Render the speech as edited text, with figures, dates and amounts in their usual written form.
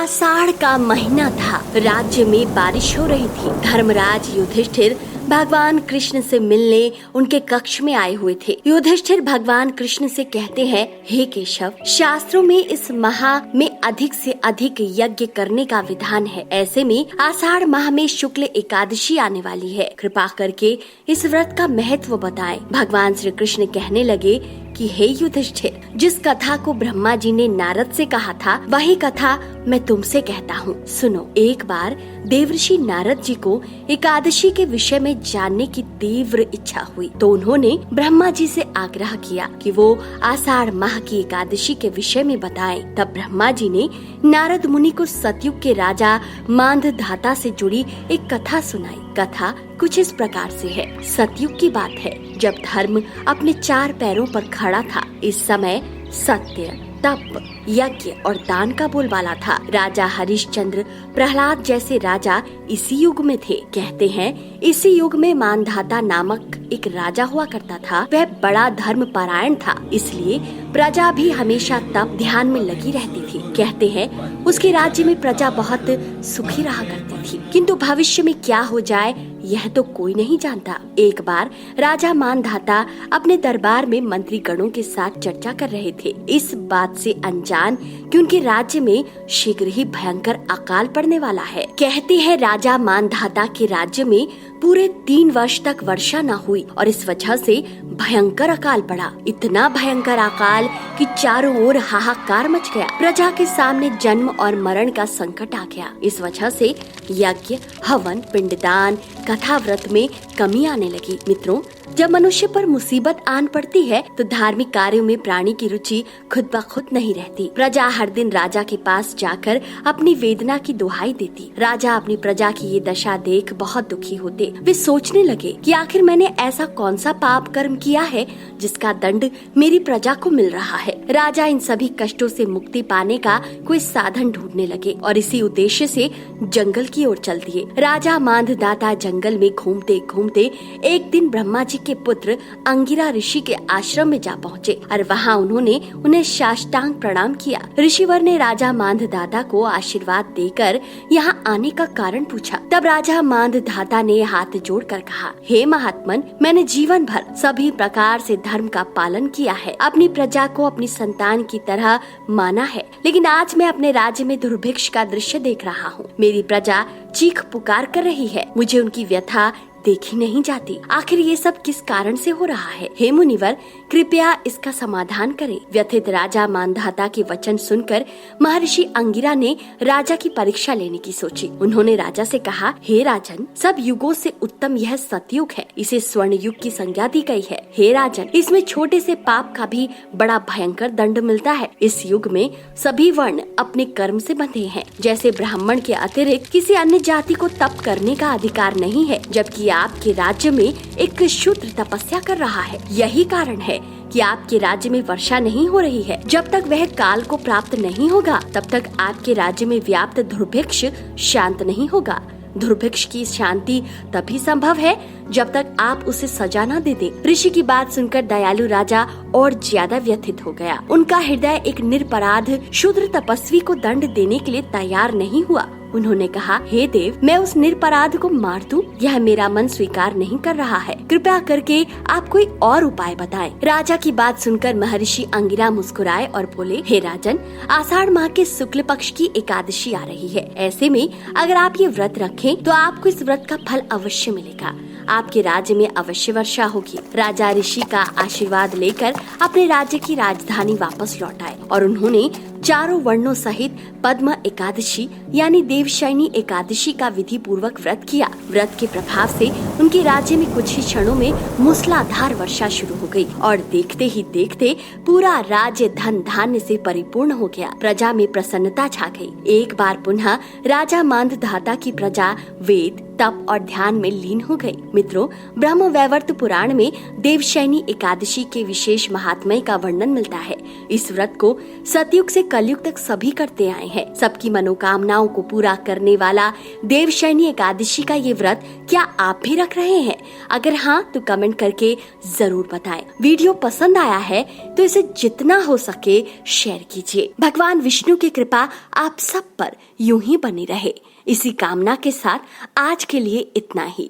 आषाढ़ का महीना था। राज्य में बारिश हो रही थी। धर्मराज युधिष्ठिर भगवान कृष्ण से मिलने उनके कक्ष में आए हुए थे। युधिष्ठिर भगवान कृष्ण से कहते हैं, हे केशव, शास्त्रों में इस माह में अधिक से अधिक यज्ञ करने का विधान है। ऐसे में आषाढ़ माह में शुक्ल एकादशी आने वाली है। कृपा करके इस व्रत का महत्व बताएं। भगवान श्री कृष्ण कहने लगे कि हे युधिष्ठिर, जिस कथा को ब्रह्मा जी ने नारद से कहा था, वही कथा मैं तुमसे कहता हूँ। सुनो। एक बार देवर्षि नारद जी को एकादशी के विषय में जानने की तीव्र इच्छा हुई, तो उन्होंने ब्रह्मा जी से आग्रह किया कि वो आषाढ़ माह की एकादशी के विषय में बताएं। तब ब्रह्मा जी ने नारद मुनि को सतयुग के राजा मांधाता से जुड़ी एक कथा सुनाई। कथा कुछ इस प्रकार से है। सतयुग की बात है, जब धर्म अपने 4 पैरों पर खड़ा था। इस समय सत्य, तप, यज्ञ और दान का बोलबाला था। राजा हरिश्चंद्र प्रहलाद जैसे राजा इसी युग में थे। कहते हैं इसी युग में मांधाता नामक एक राजा हुआ करता था। वह बड़ा धर्म परायण था, इसलिए प्रजा भी हमेशा तप ध्यान में लगी रहती थी। कहते हैं उसके राज्य में प्रजा बहुत सुखी रहा करती थी, किंतु भविष्य में क्या हो जाए यह तो कोई नहीं जानता। एक बार राजा मांधाता अपने दरबार में मंत्री गणों के साथ चर्चा कर रहे थे, इस बात से अनजान कि उनके राज्य में शीघ्र ही भयंकर अकाल पड़ने वाला है। कहते हैं राजा मांधाता के राज्य में पूरे 3 वर्ष तक वर्षा न हुई और इस वजह से भयंकर अकाल पड़ा। इतना भयंकर अकाल कि चारों ओर हाहाकार मच गया। प्रजा के सामने जन्म और मरण का संकट आ गया। इस वजह से यज्ञ, हवन, पिंडदान, कथा, व्रत में कमी आने लगी। मित्रों, जब मनुष्य पर मुसीबत आन पड़ती है तो धार्मिक कार्यों में प्राणी की रुचि खुद ब खुद नहीं रहती। प्रजा हर दिन राजा के पास जाकर अपनी वेदना की दुहाई देती। राजा अपनी प्रजा की ये दशा देख बहुत दुखी होते। वे सोचने लगे कि आखिर मैंने ऐसा कौन सा पाप कर्म किया है जिसका दंड मेरी प्रजा को मिल रहा है। राजा इन सभी कष्टों से मुक्ति पाने का कोई साधन ढूंढने लगे और इसी उद्देश्य से जंगल की ओर चल दिए। राजा मांधाता जंगल में घूमते घूमते एक दिन ब्रह्मा जी के पुत्र अंगिरा ऋषि के आश्रम में जा पहुँचे और वहाँ उन्होंने उन्हें साष्टांग प्रणाम किया। ऋषिवर ने राजा मांधाता को आशीर्वाद देकर यहाँ आने का कारण पूछा। तब राजा मांधाता ने हाथ जोड़कर कहा, हे महात्मन, मैंने जीवन भर सभी प्रकार से धर्म का पालन किया है, अपनी प्रजा को अपनी संतान की तरह माना है, लेकिन आज मैं अपने राज्य में दुर्भिक्ष का दृश्य देख रहा हूँ। मेरी प्रजा चीख पुकार कर रही है, मुझे उनकी व्यथा देखी नहीं जाती। आखिर ये सब किस कारण से हो रहा है? हे मुनिवर, कृपया इसका समाधान करें। व्यथित राजा मांधाता के वचन सुनकर महर्षि अंगिरा ने राजा की परीक्षा लेने की सोची। उन्होंने राजा से कहा, हे राजन, सब युगों से उत्तम यह सतयुग है, इसे स्वर्ण युग की संज्ञा दी गई है। हे राजन, इसमें छोटे से पाप का भी बड़ा भयंकर दंड मिलता है। इस युग में सभी वर्ण अपने कर्म से बंधे हैं। जैसे ब्राह्मण के अतिरिक्त किसी अन्य जाति को तप करने का अधिकार नहीं है, जबकि आपके राज्य में एक शूद्र तपस्या कर रहा है। यही कारण है कि आपके राज्य में वर्षा नहीं हो रही है। जब तक वह काल को प्राप्त नहीं होगा, तब तक आपके राज्य में व्याप्त दुर्भिक्ष शांत नहीं होगा। दुर्भिक्ष की शांति तभी संभव है जब तक आप उसे सजा न दे दें। ऋषि की बात सुनकर दयालु राजा और ज्यादा व्यथित हो गया। उनका हृदय एक निरपराध शूद्र तपस्वी को दंड देने के लिए तैयार नहीं हुआ। उन्होंने कहा, हे देव, मैं उस निरपराध को मार दूं? यह मेरा मन स्वीकार नहीं कर रहा है। कृपया करके आप कोई और उपाय बताएं। राजा की बात सुनकर महर्षि अंगिरा मुस्कुराए और बोले, हे राजन, आषाढ़ माह के शुक्ल पक्ष की एकादशी आ रही है। ऐसे में अगर आप ये व्रत रखें तो आपको इस व्रत का फल अवश्य मिलेगा। आपके राज्य में अवश्य वर्षा होगी। राजा ऋषि का आशीर्वाद लेकर अपने राज्य की राजधानी वापस लौट आए और उन्होंने चारों वर्णों सहित पद्म एकादशी यानी देवशयनी एकादशी का विधि पूर्वक व्रत किया। व्रत के प्रभाव से उनके राज्य में कुछ ही क्षणों में मूसलाधार वर्षा शुरू हो गई और देखते ही देखते पूरा राज्य धन धान्य से परिपूर्ण हो गया। प्रजा में प्रसन्नता छा गई। एक बार पुनः राजा मांधाता की प्रजा वेद, तप और ध्यान में लीन हो गई। मित्रों, ब्रह्म वैवर्त पुराण में देवशयनी एकादशी के विशेष महात्म्य का वर्णन मिलता है। इस व्रत को सतयुग से कलयुग तक सभी करते आए हैं। सबकी मनोकामनाओं को पूरा करने वाला देवशयनी एकादशी का ये व्रत क्या आप भी रख रहे हैं? अगर हाँ तो कमेंट करके जरूर बताएं। वीडियो पसंद आया है तो इसे जितना हो सके शेयर कीजिए। भगवान विष्णु की कृपा आप सब पर यूं ही बनी रहे। इसी कामना के साथ आज के लिए इतना ही।